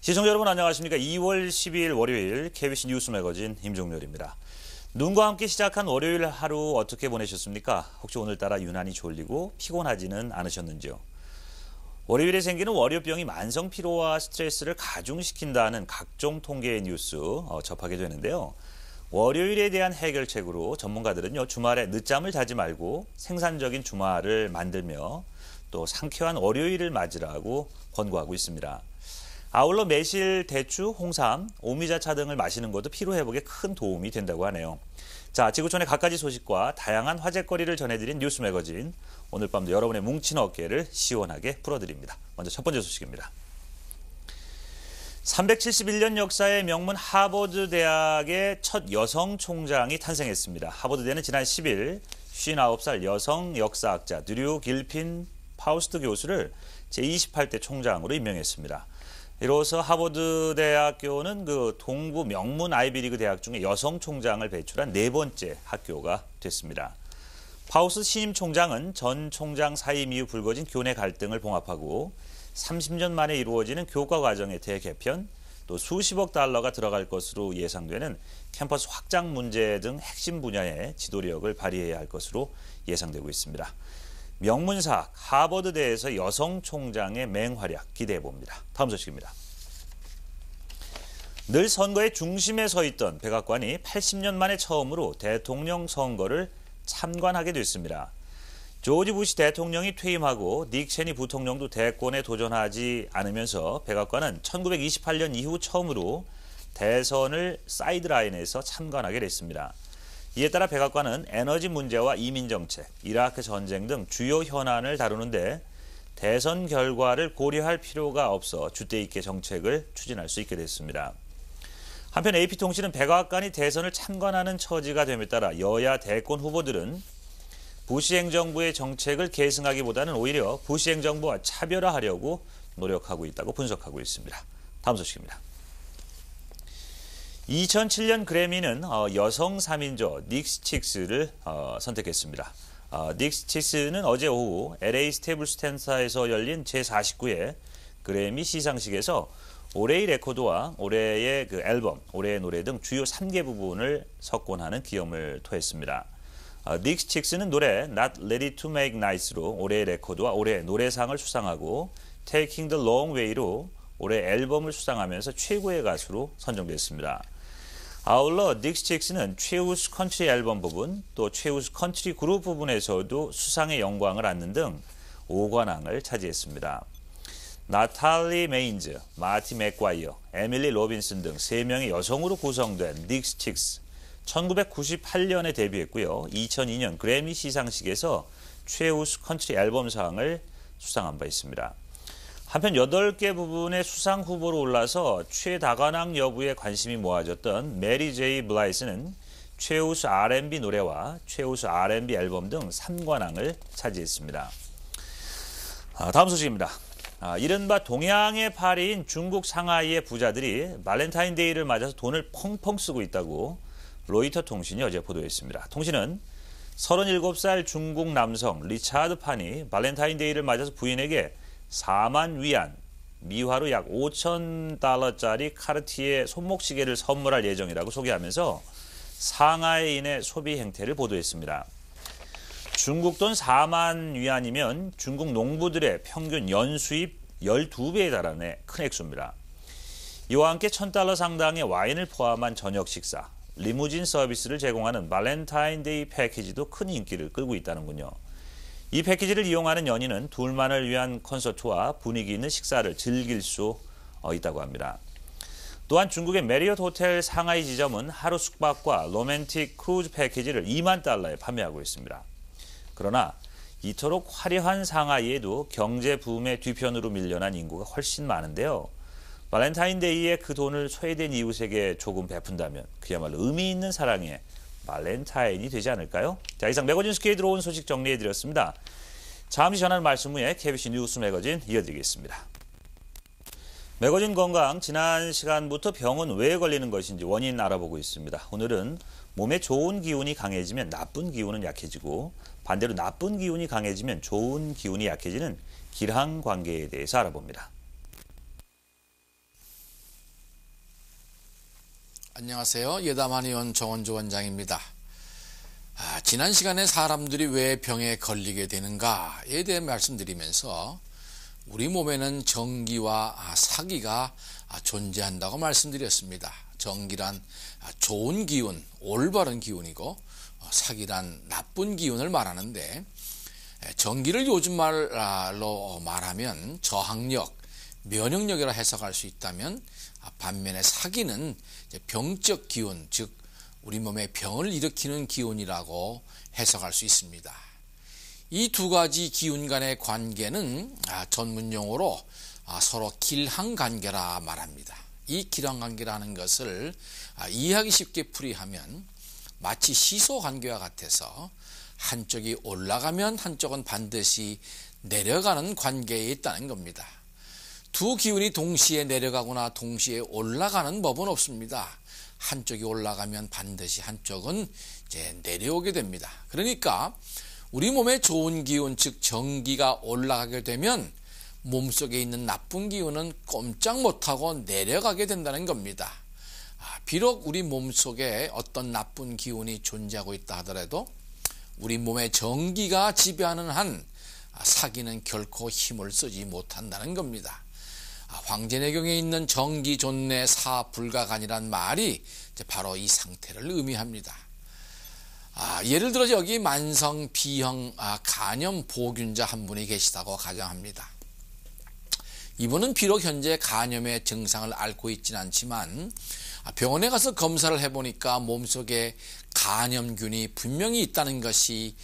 시청자 여러분 안녕하십니까. 2월 12일 월요일 KBC 뉴스 매거진 임종렬입니다. 눈과 함께 시작한 월요일 하루 어떻게 보내셨습니까? 혹시 오늘따라 유난히 졸리고 피곤하지는 않으셨는지요? 월요일에 생기는 월요병이 만성 피로와 스트레스를 가중시킨다는 각종 통계의 뉴스 접하게 되는데요. 월요일에 대한 해결책으로 전문가들은요, 주말에 늦잠을 자지 말고 생산적인 주말을 만들며 또 상쾌한 월요일을 맞으라고 권고하고 있습니다. 아울러 매실, 대추, 홍삼, 오미자차 등을 마시는 것도 피로 회복에 큰 도움이 된다고 하네요. 자, 지구촌의 갖가지 소식과 다양한 화제거리를 전해드린 뉴스 매거진. 오늘 밤도 여러분의 뭉친 어깨를 시원하게 풀어드립니다. 먼저 첫 번째 소식입니다. 371년 역사의 명문 하버드 대학의 첫 여성 총장이 탄생했습니다. 하버드대는 지난 10일 59살 여성 역사학자 드류 길핀 파우스트 교수를 제28대 총장으로 임명했습니다. 이로써 하버드 대학교는 동부 명문 아이비리그 대학 중에 여성 총장을 배출한 네 번째 학교가 됐습니다. 파우스 신임 총장은 전 총장 사임 이후 불거진 교내 갈등을 봉합하고 30년 만에 이루어지는 교과 과정의 대개편, 또 수십억 달러가 들어갈 것으로 예상되는 캠퍼스 확장 문제 등 핵심 분야의 지도력을 발휘해야 할 것으로 예상되고 있습니다. 명문사학 하버드대에서 여성 총장의 맹활약 기대해봅니다. 다음 소식입니다. 늘 선거의 중심에 서 있던 백악관이 80년 만에 처음으로 대통령 선거를 참관하게 됐습니다. 조지 부시 대통령이 퇴임하고 닉 체니 부통령도 대권에 도전하지 않으면서 백악관은 1928년 이후 처음으로 대선을 사이드라인에서 참관하게 됐습니다. 이에 따라 백악관은 에너지 문제와 이민정책, 이라크 전쟁 등 주요 현안을 다루는데 대선 결과를 고려할 필요가 없어 줏대 있게 정책을 추진할 수 있게 됐습니다. 한편 AP통신은 백악관이 대선을 참관하는 처지가 됨에 따라 여야 대권 후보들은 부시 행정부의 정책을 계승하기보다는 오히려 부시 행정부와 차별화하려고 노력하고 있다고 분석하고 있습니다. 다음 소식입니다. 2007년 그래미는 여성 3인조 닉 스틱스를 선택했습니다. 닉 스틱스는 어제 오후 LA 스테이블스 센터에서 열린 제49회 그래미 시상식에서 올해의 레코드와 올해의 앨범, 올해의 노래 등 주요 3개 부분을 석권하는 기염을 토했습니다. 닉 스틱스는 노래 Not Ready to Make Nice로 올해의 레코드와 올해의 노래상을 수상하고 Taking the Long Way로 올해 앨범을 수상하면서 최고의 가수로 선정됐습니다. 아울러 닉 스틱스는 최우수 컨트리 앨범 부분, 또 최우수 컨트리 그룹 부분에서도 수상의 영광을 안는 등 5관왕을 차지했습니다. 나탈리 메인즈, 마티 맥과이어, 에밀리 로빈슨 등 3명의 여성으로 구성된 닉 스틱스, 1998년에 데뷔했고요. 2002년 그래미 시상식에서 최우수 컨트리 앨범상을 수상한 바 있습니다. 한편 8개 부분의 수상 후보로 올라서 최다관왕 여부에 관심이 모아졌던 메리 제이 블라이스는 최우수 R&B 노래와 최우수 R&B 앨범 등 3관왕을 차지했습니다. 다음 소식입니다. 이른바 동양의 파리인 중국 상하이의 부자들이 발렌타인데이를 맞아서 돈을 펑펑 쓰고 있다고 로이터 통신이 어제 보도했습니다. 통신은 37살 중국 남성 리차드 판이 발렌타인데이를 맞아서 부인에게 4만 위안, 미화로 약 5,000달러짜리 카르티에 손목시계를 선물할 예정이라고 소개하면서 상하이인의 소비 행태를 보도했습니다. 중국 돈 4만 위안이면 중국 농부들의 평균 연수입 12배에 달하는 큰 액수입니다. 이와 함께 1,000달러 상당의 와인을 포함한 저녁 식사, 리무진 서비스를 제공하는 발렌타인데이 패키지도 큰 인기를 끌고 있다는군요. 이 패키지를 이용하는 연인은 둘만을 위한 콘서트와 분위기 있는 식사를 즐길 수 있다고 합니다. 또한 중국의 메리엇 호텔 상하이 지점은 하루 숙박과 로맨틱 크루즈 패키지를 2만 달러에 판매하고 있습니다. 그러나 이토록 화려한 상하이에도 경제 붐의 뒤편으로 밀려난 인구가 훨씬 많은데요. 발렌타인데이에 그 돈을 소외된 이웃에게 조금 베푼다면 그야말로 의미 있는 사랑의 발렌타인이 되지 않을까요? 자, 이상 매거진 스퀘어에 들어온 소식 정리해드렸습니다. 잠시 전하는 말씀 후에 KBC 뉴스 매거진 이어드리겠습니다. 매거진 건강, 지난 시간부터 병은 왜 걸리는 것인지 원인 알아보고 있습니다. 오늘은 몸에 좋은 기운이 강해지면 나쁜 기운은 약해지고 반대로 나쁜 기운이 강해지면 좋은 기운이 약해지는 기랑 관계에 대해서 알아봅니다. 안녕하세요. 예담한의원 정원조 원장입니다. 지난 시간에 사람들이 왜 병에 걸리게 되는가에 대해 말씀드리면서 우리 몸에는 정기와 사기가 존재한다고 말씀드렸습니다. 정기란 좋은 기운, 올바른 기운이고 사기란 나쁜 기운을 말하는데, 정기를 요즘 말로 말하면 저항력, 면역력이라 해석할 수 있다면, 반면에 사기는 병적 기운, 즉 우리 몸에 병을 일으키는 기운이라고 해석할 수 있습니다. 이 두 가지 기운 간의 관계는 전문용어로 서로 길항관계라 말합니다. 이 길항관계라는 것을 이해하기 쉽게 풀이하면 마치 시소관계와 같아서 한쪽이 올라가면 한쪽은 반드시 내려가는 관계에 있다는 겁니다. 두 기운이 동시에 내려가거나 동시에 올라가는 법은 없습니다. 한쪽이 올라가면 반드시 한쪽은 이제 내려오게 됩니다. 그러니까 우리 몸에 좋은 기운, 즉 정기가 올라가게 되면 몸속에 있는 나쁜 기운은 꼼짝 못하고 내려가게 된다는 겁니다. 비록 우리 몸속에 어떤 나쁜 기운이 존재하고 있다 하더라도 우리 몸의 정기가 지배하는 한 사기는 결코 힘을 쓰지 못한다는 겁니다. 황제내경에 있는 정기존내 사불가간이란 말이 바로 이 상태를 의미합니다. 예를 들어 여기 만성 B형 간염 보균자 한 분이 계시다고 가정합니다. 이분은 비록 현재 간염의 증상을 앓고 있지는 않지만 병원에 가서 검사를 해보니까 몸속에 간염균이 분명히 있다는 것이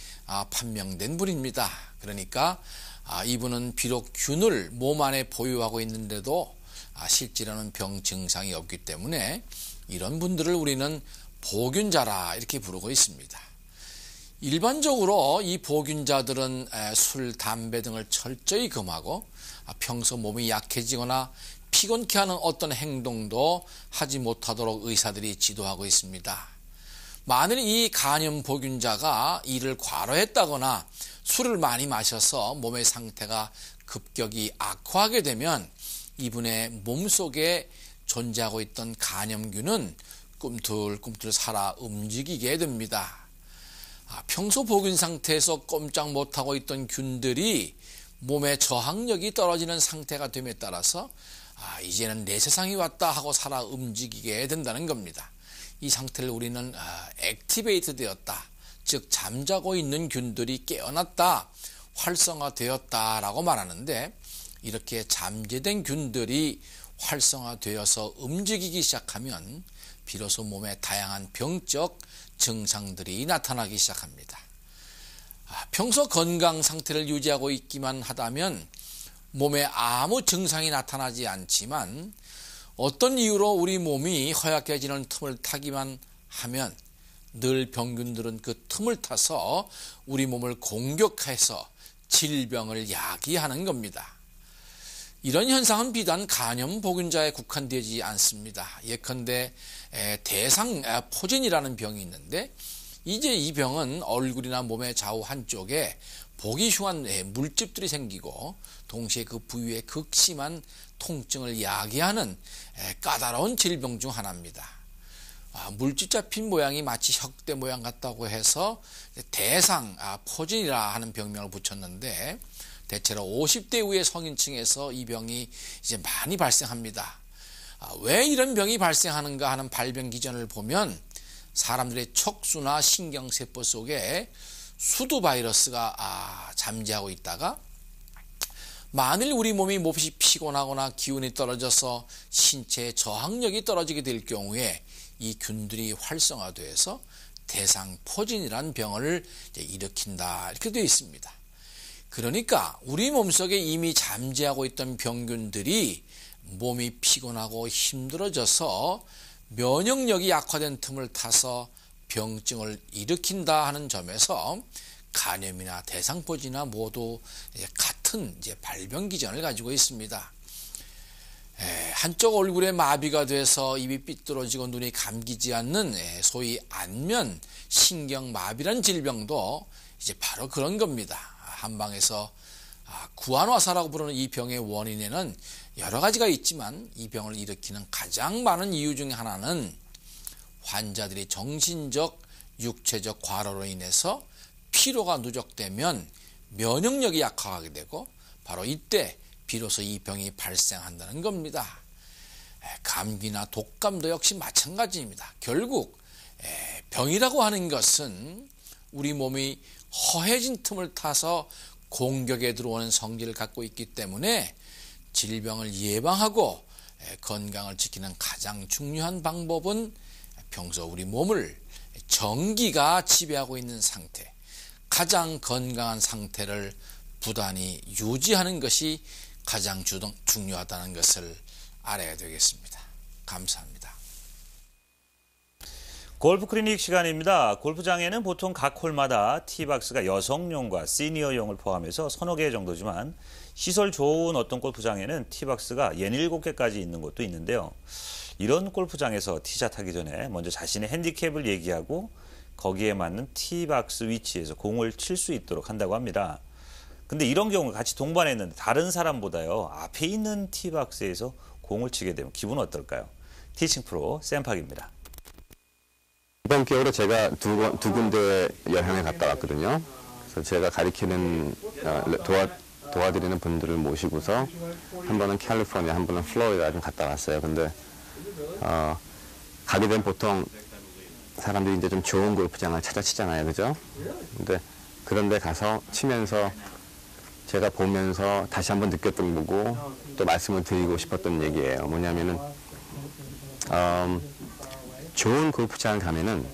판명된 분입니다. 그러니까 이분은 비록 균을 몸 안에 보유하고 있는데도 실제로는 병 증상이 없기 때문에 이런 분들을 우리는 보균자라 이렇게 부르고 있습니다. 일반적으로 이 보균자들은 술, 담배 등을 철저히 금하고 평소 몸이 약해지거나 피곤케 하는 어떤 행동도 하지 못하도록 의사들이 지도하고 있습니다. 만일 이 간염 보균자가 이를 과로했다거나 술을 많이 마셔서 몸의 상태가 급격히 악화하게 되면 이분의 몸속에 존재하고 있던 간염균은 꿈틀꿈틀 살아 움직이게 됩니다. 평소 보균 상태에서 꼼짝 못하고 있던 균들이 몸의 저항력이 떨어지는 상태가 됨에 따라서 이제는 내 세상이 왔다 하고 살아 움직이게 된다는 겁니다. 이 상태를 우리는 액티베이트 되었다, 즉 잠자고 있는 균들이 깨어났다, 활성화되었다라고 말하는데, 이렇게 잠재된 균들이 활성화되어서 움직이기 시작하면 비로소 몸에 다양한 병적 증상들이 나타나기 시작합니다. 평소 건강 상태를 유지하고 있기만 하다면 몸에 아무 증상이 나타나지 않지만 어떤 이유로 우리 몸이 허약해지는 틈을 타기만 하면 늘 병균들은 그 틈을 타서 우리 몸을 공격해서 질병을 야기하는 겁니다. 이런 현상은 비단 간염 보균자에 국한되지 않습니다. 예컨대 대상포진이라는 병이 있는데, 이제 이 병은 얼굴이나 몸의 좌우 한쪽에 보기 흉한 물집들이 생기고 동시에 그 부위에 극심한 통증을 야기하는 까다로운 질병 중 하나입니다. 물집 잡힌 모양이 마치 혁대 모양 같다고 해서 대상포진이라 하는 병명을 붙였는데, 대체로 50대 이후의 성인층에서 이 병이 이제 많이 발생합니다. 왜 이런 병이 발생하는가 하는 발병 기전을 보면 사람들의 척수나 신경세포 속에 수두 바이러스가 잠재하고 있다가 만일 우리 몸이 몹시 피곤하거나 기운이 떨어져서 신체의 저항력이 떨어지게 될 경우에 이 균들이 활성화돼서 대상포진이라는 병을 일으킨다, 이렇게 되어 있습니다. 그러니까 우리 몸속에 이미 잠재하고 있던 병균들이 몸이 피곤하고 힘들어져서 면역력이 약화된 틈을 타서 병증을 일으킨다 하는 점에서 간염이나 대상포진이나 모두 같은 발병 기전을 가지고 있습니다. 한쪽 얼굴에 마비가 돼서 입이 삐뚤어지고 눈이 감기지 않는 소위 안면 신경마비란 질병도 이제 바로 그런 겁니다. 한방에서 구안화사라고 부르는 이 병의 원인에는 여러 가지가 있지만 이 병을 일으키는 가장 많은 이유 중에 하나는 환자들이 정신적, 육체적 과로로 인해서 피로가 누적되면 면역력이 약화하게 되고 바로 이때 비로소 이 병이 발생한다는 겁니다. 감기나 독감도 역시 마찬가지입니다. 결국 병이라고 하는 것은 우리 몸이 허해진 틈을 타서 공격에 들어오는 성질을 갖고 있기 때문에 질병을 예방하고 건강을 지키는 가장 중요한 방법은 평소 우리 몸을 정기가 지배하고 있는 상태, 가장 건강한 상태를 부단히 유지하는 것이 가장 중요하다는 것을 알아야 되겠습니다. 감사합니다. 골프 클리닉 시간입니다. 골프장에는 보통 각 홀마다 티박스가 여성용과 시니어용을 포함해서 서너 개 정도지만 시설 좋은 어떤 골프장에는 티박스가 67개까지 있는 곳도 있는데요. 이런 골프장에서 티샷 하기 전에 먼저 자신의 핸디캡을 얘기하고 거기에 맞는 티박스 위치에서 공을 칠 수 있도록 한다고 합니다. 근데 이런 경우 같이 동반했는데 다른 사람보다요 앞에 있는 티박스에서 공을 치게 되면 기분은 어떨까요? 티칭 프로 샘팍입니다. 이번 기회로 제가 두 군데 여행을 갔다 왔거든요. 그래서 제가 가리키는 도와드리는 분들을 모시고서 한 번은 캘리포니아, 한 번은 플로리다 좀 갔다 왔어요. 근데 가게 되면 보통 사람들이 이제 좀 좋은 골프장을 찾아 치잖아요, 그죠? 근데 그런데 가서 치면서 제가 보면서 다시 한번 느꼈던 거고 또 말씀을 드리고 싶었던 얘기예요. 뭐냐면은 좋은 골프장 가면은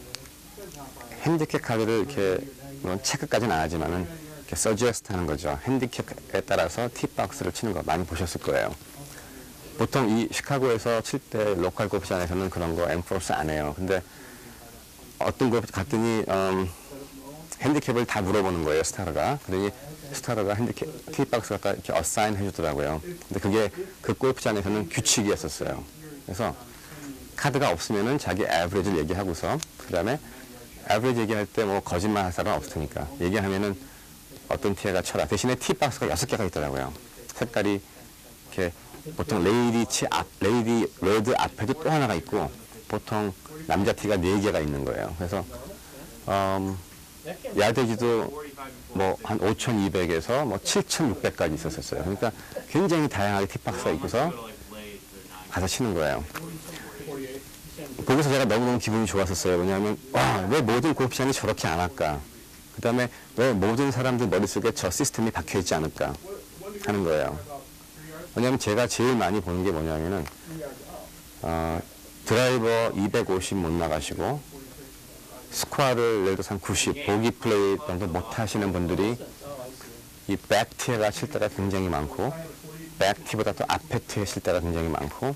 핸디캡 카드를 이렇게 물론 체크까지는 안 하지만은 이렇게 서지어스트 하는 거죠. 핸디캡에 따라서 티박스를 치는 거 많이 보셨을 거예요. 보통 이 시카고에서 칠 때 로컬 골프장에서는 그런 거 엔포스 안 해요. 근데 어떤 골프 갔더니 핸디캡을 다 물어보는 거예요, 스타러가. 그러니 스타러가 핸디캡 티박스가 이렇게 어사인 해주더라고요. 근데 그게 그 골프장에서는 규칙이었었어요. 그래서 카드가 없으면은 자기 에버리지를 얘기하고서 그 다음에 에버리지 얘기할 때 뭐 거짓말 할 사람은 없으니까 얘기하면은 어떤 티에가 쳐라. 대신에 티박스가 6개가 있더라고요. 색깔이 이렇게 보통 레이디 레드 앞에도 또 하나가 있고 보통 남자 티가 4개가 있는 거예요. 그래서 야대지도 뭐 한 5,200에서 뭐 7,600까지 있었어요. 그러니까 굉장히 다양하게 티박스가 있고서 가서 치는 거예요. 거기서 제가 너무너무 기분이 좋았었어요. 왜냐하면 왜 모든 골프장이 저렇게 안 할까? 그 다음에 왜 모든 사람들 머릿속에 저 시스템이 박혀있지 않을까 하는 거예요. 왜냐하면 제가 제일 많이 보는 게 뭐냐면은 드라이버 250 못 나가시고 스코어를 예를 들어서 한 90, 보기 플레이 정도 못 하시는 분들이 이 백티에가 칠 때가 굉장히 많고 백티보다 또 앞에 티에 칠 때가 굉장히 많고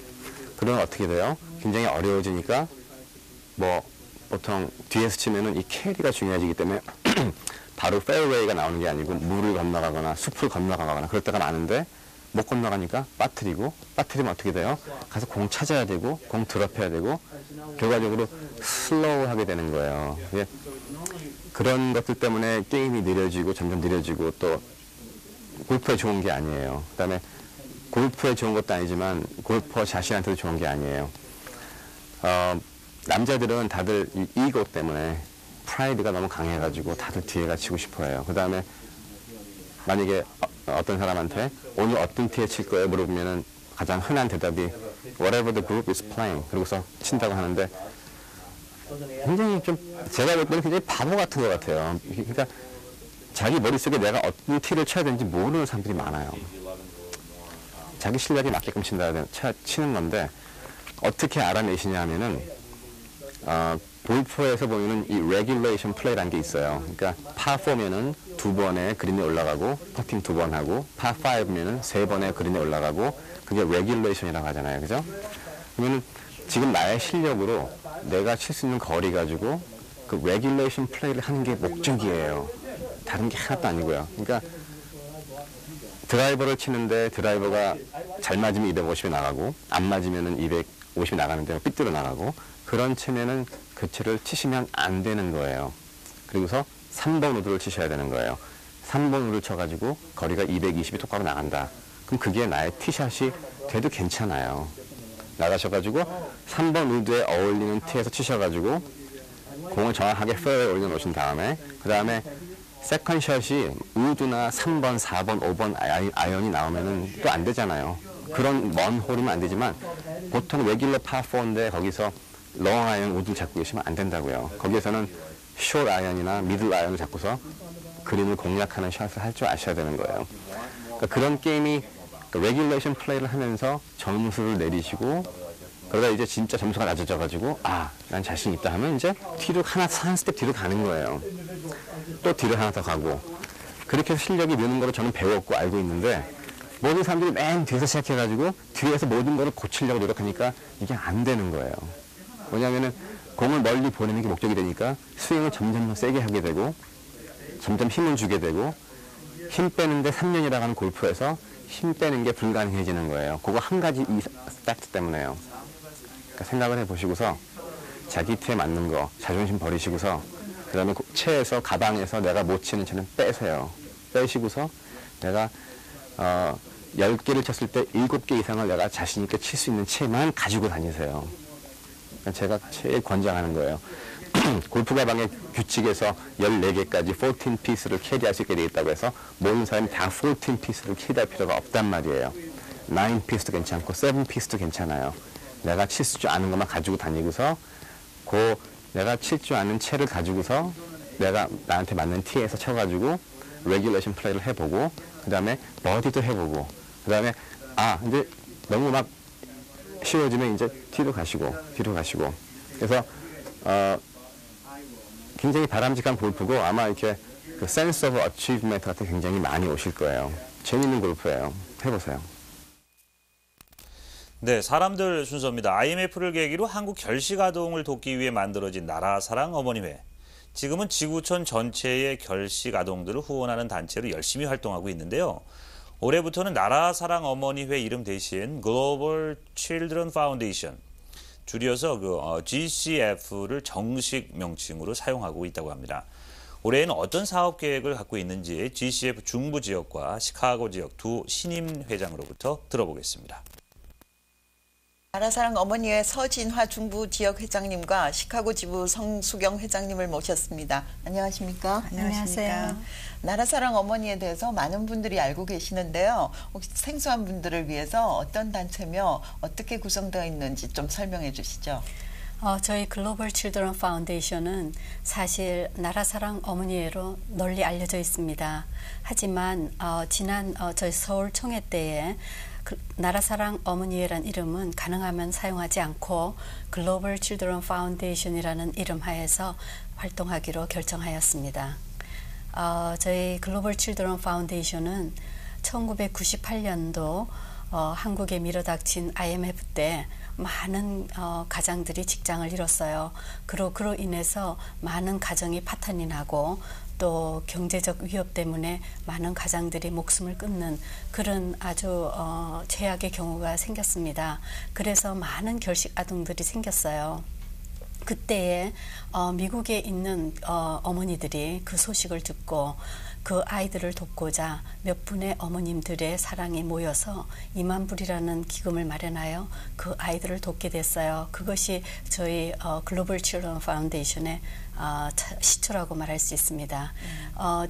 그러면 어떻게 돼요? 굉장히 어려워지니까 뭐 보통 뒤에서 치면은 이 캐리가 중요해지기 때문에 바로 페어웨이가 나오는 게 아니고 물을 건너가거나 숲을 건너가거나 그럴 때가 많은데 못 건너가니까 빠뜨리면 어떻게 돼요? 가서 공 찾아야 되고 공 드롭해야 되고 결과적으로 슬로우하게 되는 거예요. 그런 것들 때문에 게임이 느려지고 점점 느려지고 또 골프에 좋은 게 아니에요. 그다음에 골프에 좋은 것도 아니지만 골퍼 자신한테도 좋은 게 아니에요. 남자들은 다들 이 이고 때문에 프라이드가 너무 강해가지고 다들 뒤에가 치고 싶어해요. 그 다음에 만약에 어떤 사람한테 오늘 어떤 티에 칠 거예요 물어보면은 가장 흔한 대답이 whatever the group is playing 그러고서 친다고 하는데 굉장히 좀 제가 볼 때는 굉장히 바보 같은 것 같아요. 그러니까 자기 머릿속에 내가 어떤 티를 쳐야 되는지 모르는 사람들이 많아요. 자기 실력에 맞게끔 치는 건데 어떻게 알아내시냐 하면은 골프에서 보면은 이 레귤레이션 플레이라는 게 있어요. 그러니까 파4면은 2번에 그린에 올라가고 퍼팅 2번 하고 파5면은 3번에 그린에 올라가고 그게 레귤레이션이라고 하잖아요. 그죠? 그러면은 지금 나의 실력으로 내가 칠 수 있는 거리 가지고 그 레귤레이션 플레이를 하는 게 목적이에요. 다른 게 하나도 아니고요. 그러니까 드라이버를 치는데 드라이버가 잘 맞으면 250이 나가고 안 맞으면은 250이 나가는데 삐뚤어 나가고 그런 채면은 그 채를 치시면 안 되는 거예요. 그리고서 3번 우드를 치셔야 되는 거예요. 3번 우드를 쳐가지고 거리가 220이 똑바로 나간다. 그럼 그게 나의 티샷이 돼도 괜찮아요. 나가셔가지고 3번 우드에 어울리는 티에서 치셔가지고 공을 정확하게 페어웨이에 올려놓으신 다음에 그 다음에 세컨샷이 우드나 3번, 4번, 5번 아이언이 나오면은 또 안 되잖아요. 그런 먼 홀이면 안 되지만 보통 레귤러 파4인데 거기서 롱 아이언 우드를 잡고 계시면 안 된다고요. 거기에서는 숏 아이언이나 미들 아이언을 잡고서 그림을 공략하는 샷을 할 줄 아셔야 되는 거예요. 그러니까 그런 게임이 레귤레이션 플레이를 하면서 점수를 내리시고 그러다 이제 진짜 점수가 낮아져가지고 난 자신 있다 하면 이제 뒤로 한 스텝 뒤로 가는 거예요. 또 뒤로 하나 더 가고 그렇게 해서 실력이 느는 거를 저는 배웠고 알고 있는데 모든 사람들이 맨 뒤에서 시작해가지고 뒤에서 모든 거를 고치려고 노력하니까 이게 안 되는 거예요. 뭐냐면은 공을 멀리 보내는 게 목적이 되니까 스윙을 점점 더 세게 하게 되고 점점 힘을 주게 되고 힘 빼는데 3년이라고 하는 골프에서 힘 빼는 게 불가능해지는 거예요. 그거 한 가지 이 팩트 때문에요. 그러니까 생각을 해보시고서 자기 티에 맞는 거 자존심 버리시고서 그 다음에 채에서 가방에서 내가 못 치는 채는 빼세요. 빼시고서 내가 10개를 쳤을 때 7개 이상을 내가 자신 있게 칠 수 있는 채만 가지고 다니세요. 그러니까 제가 제일 권장하는 거예요. 골프 가방의 규칙에서 14개까지 14피스를 캐리할 수 있게 되어 있다고 해서 모든 사람이 다 14피스를 캐리할 필요가 없단 말이에요. 9피스도 괜찮고 7피스도 괜찮아요. 내가 칠 줄 아는 것만 가지고 다니고서 내가 칠 줄 아는 채를 가지고서 내가 나한테 맞는 티에서 쳐가지고 레귤레이션 플레이를 해보고 그 다음에 버디도 해보고 그 다음에 이제 너무 막 쉬워지면 이제 뒤로 가시고 그래서 굉장히 바람직한 골프고 아마 이렇게 그 센스 오브 어치브먼트 같은 게 굉장히 많이 오실 거예요. 재밌는 골프예요. 해보세요. 네, 사람들 순서입니다. IMF를 계기로 한국 결식아동을 돕기 위해 만들어진 나라사랑 어머니회. 지금은 지구촌 전체의 결식아동들을 후원하는 단체로 열심히 활동하고 있는데요. 올해부터는 나라사랑 어머니회 이름 대신 Global Children Foundation, 줄여서 GCF를 정식 명칭으로 사용하고 있다고 합니다. 올해에는 어떤 사업 계획을 갖고 있는지 GCF 중부 지역과 시카고 지역 두 신임 회장으로부터 들어보겠습니다. 나라사랑 어머니회 서진화 중부 지역 회장님과 시카고 지부 성수경 회장님을 모셨습니다. 안녕하십니까? 안녕하세요. 나라사랑 어머니에 대해서 많은 분들이 알고 계시는데요. 혹시 생소한 분들을 위해서 어떤 단체며 어떻게 구성되어 있는지 좀 설명해 주시죠. 저희 글로벌 칠드런 파운데이션은 사실 나라사랑 어머니회로 널리 알려져 있습니다. 하지만 지난 저희 서울 총회 때에 나라사랑 어머니회란 이름은 가능하면 사용하지 않고 글로벌 칠드런 파운데이션이라는 이름 하에서 활동하기로 결정하였습니다. 저희 글로벌 칠드런 파운데이션은 1998년도 한국에 밀어닥친 IMF 때 많은 가장들이 직장을 잃었어요. 그로 인해서 많은 가정이 파탄이 나고 또 경제적 위협 때문에 많은 가장들이 목숨을 끊는 그런 아주 최악의 경우가 생겼습니다. 그래서 많은 결식 아동들이 생겼어요. 그때에 미국에 있는 어머니들이 그 소식을 듣고 그 아이들을 돕고자 몇 분의 어머님들의 사랑이 모여서 2만 불이라는 기금을 마련하여 그 아이들을 돕게 됐어요. 그것이 저희 글로벌 칠드런 파운데이션의 시초라고 말할 수 있습니다.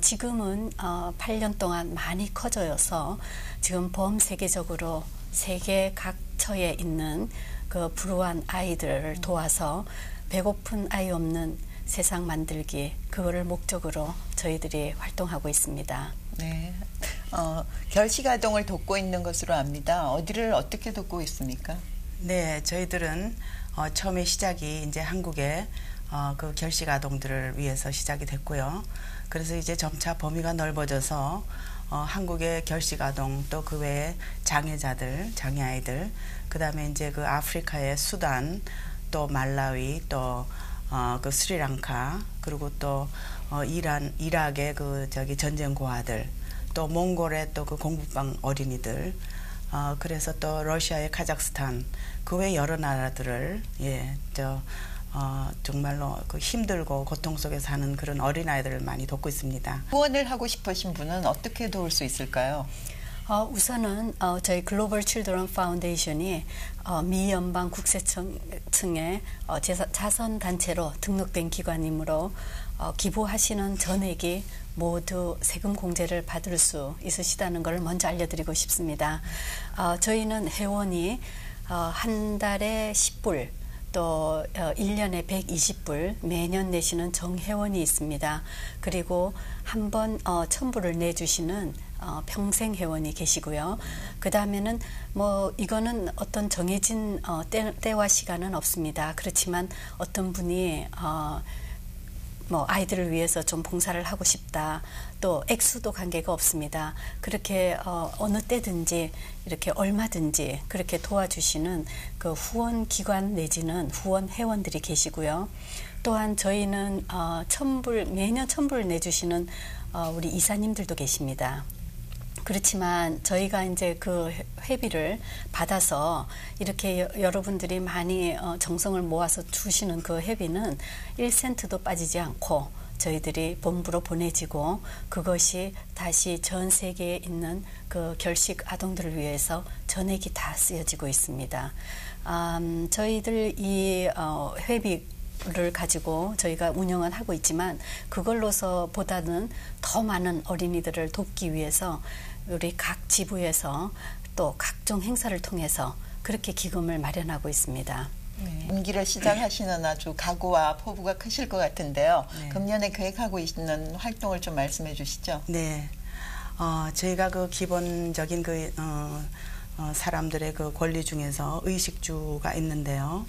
지금은 8년 동안 많이 커져서 지금 범세계적으로 세계 각처에 있는 그 불우한 아이들을 도와서 배고픈 아이 없는 세상 만들기, 그거를 목적으로 저희들이 활동하고 있습니다. 네, 결식아동을 돕고 있는 것으로 압니다. 어디를 어떻게 돕고 있습니까? 네, 저희들은 처음에 시작이 이제 한국에 그 결식아동들을 위해서 시작이 됐고요. 그래서 이제 점차 범위가 넓어져서 한국의 결식아동 또 그 외에 장애자들, 장애아이들, 그 다음에 이제 그 아프리카의 수단, 또 말라위, 또 그 스리랑카, 그리고 또 이락의 그 전쟁 고아들, 또 몽골의 또 그 공부방 어린이들, 그래서 또 러시아의 카자흐스탄, 그 외 여러 나라들을 정말로 그 힘들고 고통 속에 사는 그런 어린아이들을 많이 돕고 있습니다. 후원을 하고 싶으신 분은 어떻게 도울 수 있을까요? 우선은 저희 글로벌 칠드런 파운데이션이 미 연방 국세청에 자선 단체로 등록된 기관이므로 기부하시는 전액이 모두 세금 공제를 받을 수 있으시다는 것을 먼저 알려드리고 싶습니다. 저희는 회원이 한 달에 10불 또 1년에 120불 매년 내시는 정회원이 있습니다. 그리고 한 번 1,000불을 내주시는 평생 회원이 계시고요. 그 다음에는 뭐 이거는 어떤 정해진 때와 시간은 없습니다. 그렇지만 어떤 분이 뭐 아이들을 위해서 좀 봉사를 하고 싶다. 또 액수도 관계가 없습니다. 그렇게 어느 때든지 이렇게 얼마든지 그렇게 도와주시는 그 후원 기관 내지는 후원 회원들이 계시고요. 또한 저희는 매년 1,000불 내주시는 우리 이사님들도 계십니다. 그렇지만 저희가 이제 그 회비를 받아서 이렇게 여러분들이 많이 정성을 모아서 주시는 그 회비는 1센트도 빠지지 않고 저희들이 본부로 보내지고 그것이 다시 전 세계에 있는 그 결식 아동들을 위해서 전액이 다 쓰여지고 있습니다. 저희들 이 회비를 가지고 저희가 운영은 하고 있지만 그걸로서보다는 더 많은 어린이들을 돕기 위해서 우리 각 지부에서 또 각종 행사를 통해서 그렇게 기금을 마련하고 있습니다. 임기를 시작하시는 아주 각오와 포부가 크실 것 같은데요. 네. 금년에 계획하고 있는 활동을 좀 말씀해 주시죠. 네. 저희가 그 기본적인 그 사람들의 그 권리 중에서 의식주가 있는데요.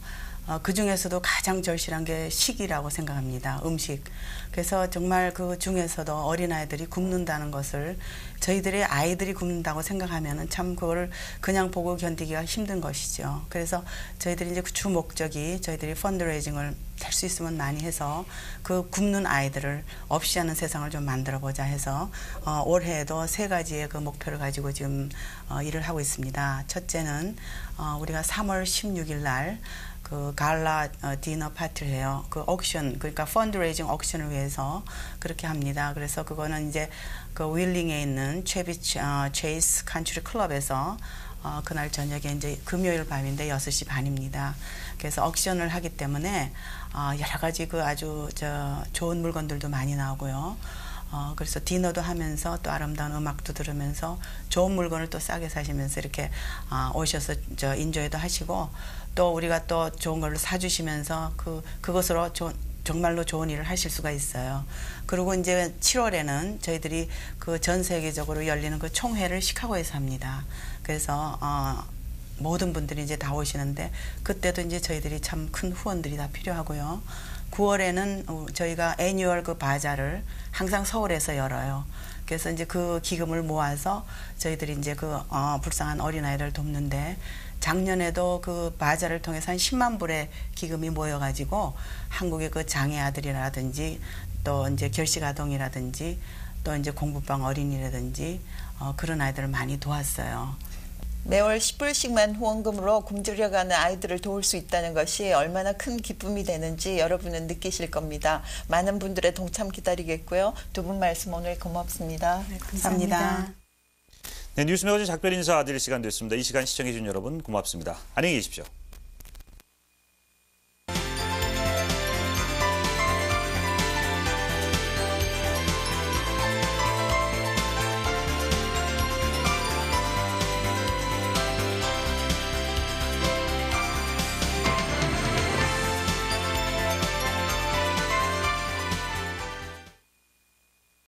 그 중에서도 가장 절실한 게 식이라고 생각합니다. 음식. 그래서 정말 그 중에서도 어린아이들이 굶는다는 것을 저희들의 아이들이 굶는다고 생각하면은 참 그거를 그냥 보고 견디기가 힘든 것이죠. 그래서 저희들이 이제 주 목적이 저희들이 펀드레이징을 할 수 있으면 많이 해서 그 굶는 아이들을 없이 하는 세상을 좀 만들어 보자 해서 올해에도 3가지의 그 목표를 가지고 지금 일을 하고 있습니다. 첫째는 우리가 3월 16일 날 그 갈라 디너 파티를 해요. 그 옥션, 그러니까 펀드레이징 옥션을 위해서 그렇게 합니다. 그래서 그거는 이제 그 윌링에 있는 체이스 컨트리 클럽에서 그날 저녁에 이제 금요일 밤인데 6시 반입니다. 그래서 옥션을 하기 때문에 여러 가지 그 아주 좋은 물건들도 많이 나오고요. 그래서 디너도 하면서 또 아름다운 음악도 들으면서 좋은 물건을 또 싸게 사시면서 이렇게 오셔서 인조이도 하시고 또 우리가 또 좋은 걸로 사주시면서 그것으로 정말로 좋은 일을 하실 수가 있어요. 그리고 이제 7월에는 저희들이 그 전 세계적으로 열리는 그 총회를 시카고에서 합니다. 그래서 모든 분들이 이제 다 오시는데 그때도 이제 저희들이 참 큰 후원들이 다 필요하고요. 9월에는 저희가 애뉴얼 그 바자를 항상 서울에서 열어요. 그래서 이제 그 기금을 모아서 저희들이 이제 그 불쌍한 어린아이를 돕는데 작년에도 그 바자를 통해서 한 10만 불의 기금이 모여가지고 한국의 그 장애 아들이라든지 또 이제 결식 아동이라든지 또 이제 공부방 어린이라든지 그런 아이들을 많이 도왔어요. 매월 10불씩만 후원금으로 굶주려가는 아이들을 도울 수 있다는 것이 얼마나 큰 기쁨이 되는지 여러분은 느끼실 겁니다. 많은 분들의 동참 기다리겠고요. 두 분 말씀 오늘 고맙습니다. 네, 감사합니다. 네, 뉴스 매거진 작별 인사 드릴 시간 됐습니다. 이 시간 시청해 주신 여러분 고맙습니다. 안녕히 계십시오.